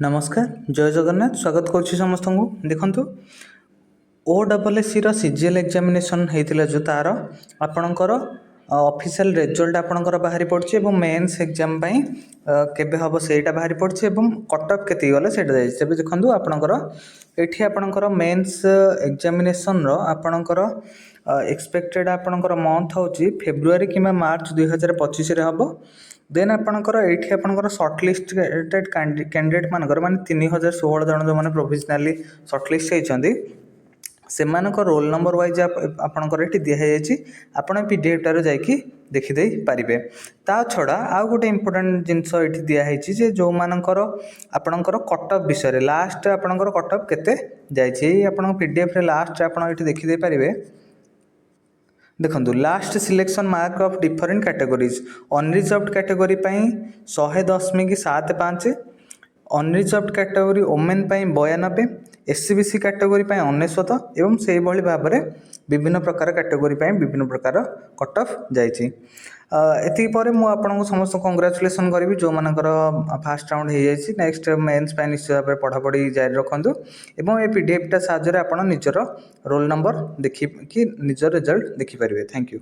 नमस्कार जय जगन्नाथ स्वागत करुच्ची समस्त को देखु OSSC CGL एग्जामिनेशन होता जो तार आपणकर ऑफिशियल रिजल्ट आपणकर बाहरी पड़ी और मेन्स एग्जाम केबे हम सेटा बाहरी पड़ी और कटअफ केती गले से देखो आपणकर ये आपणकर मेन्स एग्जामिनेशन आपणकर एक्सपेक्टेड आपणकर मंथ हूँ फेब्रुआरी कि मार्च 2025 हम देन आपणकर ये आपणकर सर्टलिस्टेड कैंडिडेट मानकर माने 3016 जन जो मैंने प्रोविजनाली सर्टलिस्ट होती से रोल नंबर वाइज आपणकर ये दिखाई आपड़ पीडीएफटार जाकि देखीदे पारे ता छड़ा आउ गोटे इम्पोर्टाट जिनस ये दिखाई जो मानकर आपणकर कटअफ विषय लास्ट आपणकर कटअफ केते जाइए आप पीडीएफ लास्ट आप देखीदे पारे देखो last selection mark of different categories unreserved category 100.75 unreserved category women 92 SCBC category 99 एवं से भाव में विभिन्न प्रकार कैटेगोरी विभिन्न प्रकार कटअफ जाइए एति पर मुझे समस्त कंग्राचुलेसन करी जो मानकर फास्ट राउंड हो जाए नेक्स्ट मेन्स निश्चित भाव में पढ़ापढ़ी जारी रखुद और ये पीडीएफटा साहाय्य आप निजर रोल नंबर देखिए निजर रिजल्ट देखिपारे। Thank you.